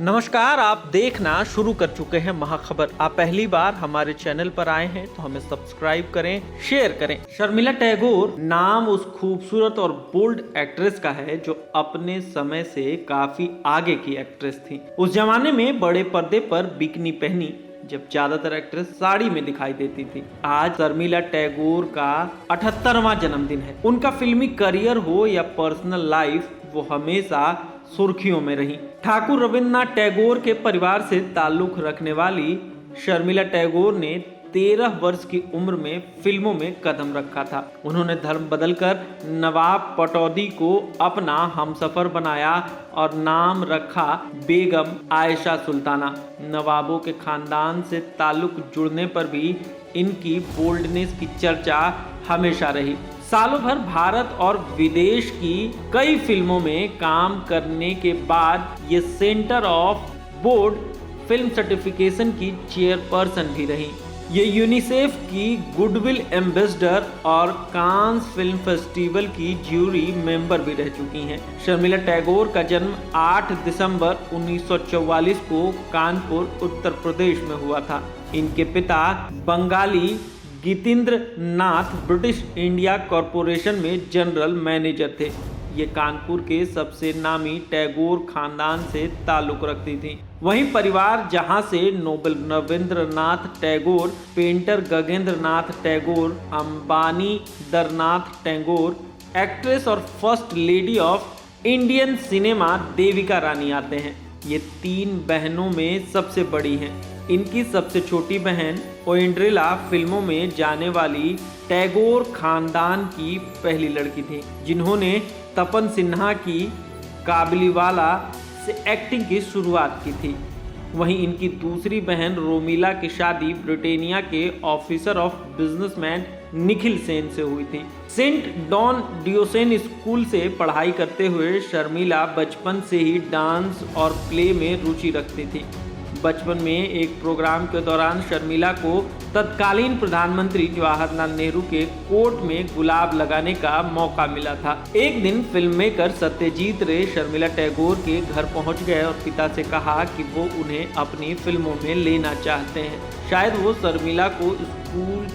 नमस्कार, आप देखना शुरू कर चुके हैं महाखबर। आप पहली बार हमारे चैनल पर आए हैं तो हमें सब्सक्राइब करें, शेयर करें। शर्मिला टैगोर नाम उस खूबसूरत और बोल्ड एक्ट्रेस का है जो अपने समय से काफी आगे की एक्ट्रेस थी। उस जमाने में बड़े पर्दे पर बिकनी पहनी जब ज्यादातर एक्ट्रेस साड़ी में दिखाई देती थी। आज शर्मिला टैगोर का 78वां जन्मदिन है। उनका फिल्मी करियर हो या पर्सनल लाइफ, वो हमेशा सुर्खियों में रही। ठाकुर रविंद्रनाथ टैगोर के परिवार से ताल्लुक रखने वाली शर्मिला टैगोर ने 13 वर्ष की उम्र में फिल्मों में कदम रखा था। उन्होंने धर्म बदलकर नवाब पटौदी को अपना हमसफर बनाया और नाम रखा बेगम आयशा सुल्ताना। नवाबों के खानदान से ताल्लुक जुड़ने पर भी इनकी बोल्डनेस की चर्चा हमेशा रही। सालों भर भारत और विदेश की कई फिल्मों में काम करने के बाद ये centre of board film certification की चेयरपर्सन भी रही। ये यूनिसेफ की गुडविल एम्बेसडर और कांस फिल्म फेस्टिवल की ज्यूरी मेंबर भी रह चुकी हैं। शर्मिला टैगोर का जन्म 8 दिसंबर 1944 को कानपुर, उत्तर प्रदेश में हुआ था। इनके पिता बंगाली गीतेंद्र नाथ ब्रिटिश इंडिया कॉरपोरेशन में जनरल मैनेजर थे। ये कानपुर के सबसे नामी टैगोर खानदान से ताल्लुक रखती थी। वहीं परिवार जहां से Nobel Rabindranath Tagore, painter Gaganendranath Tagore, Abanindranath Tagore, actress और first lady of Indian cinema Devika Rani आते हैं। ये 3 बहनों में सबसे बड़ी हैं। इनकी सबसे छोटी बहन ओएंड्रेला फिल्मों में जाने वाली टैगोर खानदान की पहली लड़की थी, जिन्होंने तपन सिन्हा की काबुलीवाला से एक्टिंग की शुरुआत की थी। वहीं इनकी दूसरी बहन रोमिला की शादी ब्रिटेनिया के officer of businessman Nikhil Sen से हुई थी। सेंट डॉन डियोसेन स्कूल से पढ़ाई करते हुए शर्मिला बचपन से ही डांस और प्ले में रुचि रखती थी। बचपन में एक प्रोग्राम के दौरान शर्मिला को तत्कालीन प्रधानमंत्री जवाहरलाल नेहरू के कोर्ट में गुलाब लगाने का मौका मिला था। एक दिन फिल्म मेकर सत्यजीत रे शर्मिला टैगोर के घर पहुंच गए और पिता से कहा कि वो उन्हें अपनी फिल्मों में लेना चाहते हैं। शायद वो शर्मिला को स्कूल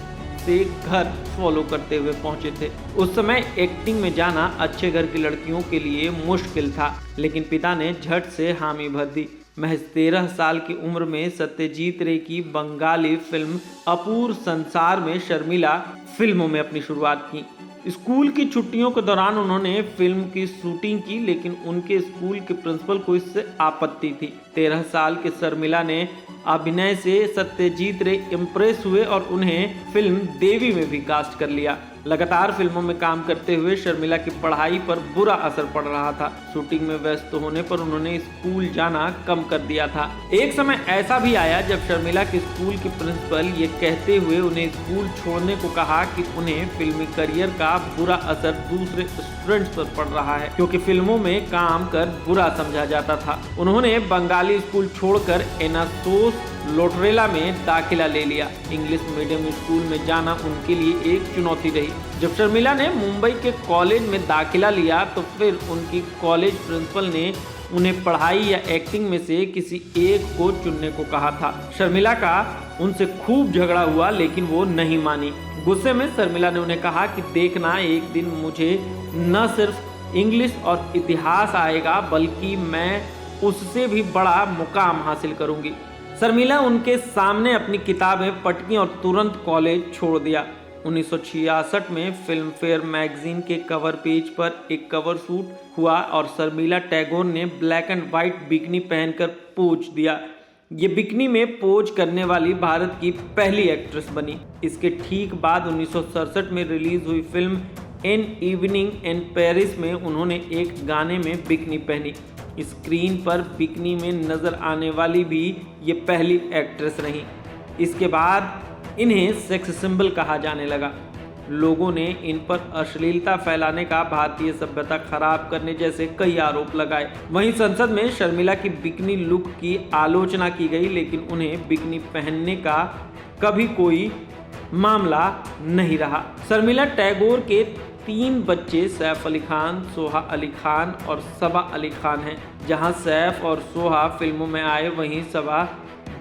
से घर फॉलो करते हुए पहुंचे थे। उस समय एक्टिंग में जाना अच्छे घर की लड़कियों के लिए मुश्किल था, लेकिन पिता ने झट से हामी भर दी। महज 13 साल की उम्र में सत्यजीत रे की बंगाली फिल्म अपूर्व संसार में शर्मिला फिल्मों में अपनी शुरुआत की। स्कूल की छुट्टियों के दौरान उन्होंने फिल्म की शूटिंग की, लेकिन उनके स्कूल के प्रिंसिपल को इससे आपत्ति थी। 13 साल के शर्मिला ने अभिनय से सत्यजीत रे इम्प्रेस हुए और उन्हें फिल्म देवी में भी कास्ट कर लिया। लगातार फिल्मों में काम करते हुए शर्मिला की पढ़ाई पर बुरा असर पड़ रहा था। शूटिंग में व्यस्त होने पर उन्होंने स्कूल जाना कम कर दिया था। एक समय ऐसा भी आया जब शर्मिला के स्कूल के प्रिंसिपल ये कहते हुए उन्हें स्कूल छोड़ने को कहा कि उन्हें फिल्मी करियर का बुरा असर दूसरे स्टूडेंट्स पर पड़ रहा है, क्योंकि फिल्मों में काम कर बुरा समझा जाता था। उन्होंने बंगाली स्कूल छोड़कर एनासोस लोटरेला में दाखिला ले लिया। इंग्लिश मीडियम स्कूल में जाना उनके लिए एक चुनौती रही। जब शर्मिला ने मुंबई के कॉलेज में दाखिला लिया तो फिर उनकी कॉलेज प्रिंसिपल ने उन्हें पढ़ाई या एक्टिंग में से किसी एक को चुनने को कहा था। शर्मिला का उनसे खूब झगड़ा हुआ, लेकिन वो नहीं मानी। गुस्से में शर्मिला ने उन्हें कहा कि देखना, एक दिन मुझे न सिर्फ इंग्लिश और इतिहास आएगा बल्कि मैं उससे भी बड़ा मुकाम हासिल करूंगी। शर्मिला उनके सामने अपनी किताबें पटकी और तुरंत कॉलेज छोड़ दिया। 1966 में फिल्म फेयर मैगजीन के कवर पेज पर एक कवर शूट हुआ और शर्मिला टैगोर ने ब्लैक एंड व्हाइट बिकनी पहनकर पोज दिया। ये बिकनी में पोज करने वाली भारत की पहली एक्ट्रेस बनी। इसके ठीक बाद 1967 में रिलीज हुई film an evening in Paris में उन्होंने एक गाने में बिकनी पहनी। स्क्रीन पर बिकनी में नजर आने वाली भी ये पहली एक्ट्रेस रही। इसके बाद इन्हें सेक्स सिंबल कहा जाने लगा। लोगों ने इन पर अश्लीलता फैलाने का, भारतीय सभ्यता खराब करने जैसे कई आरोप लगाए। वहीं संसद में शर्मिला की बिकनी लुक की आलोचना की गई, लेकिन उन्हें बिकनी पहनने का कभी कोई मामला नहीं रहा। शर्मिला टैगोर के 3 बच्चे सैफ अली खान, सोहा अली खान और सबा अली खान हैं। जहां सैफ और सोहा फिल्मों में आए, वहीं सबा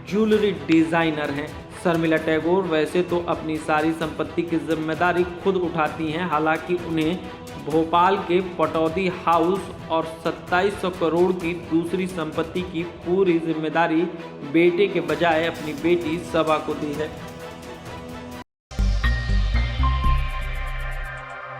ज्वेलरी डिज़ाइनर हैं। शर्मिला टैगोर वैसे तो अपनी सारी संपत्ति की जिम्मेदारी खुद उठाती हैं, हालांकि उन्हें भोपाल के पटौदी हाउस और 2700 करोड़ की दूसरी संपत्ति की पूरी जिम्मेदारी बेटे के बजाय अपनी बेटी सबा को दी है।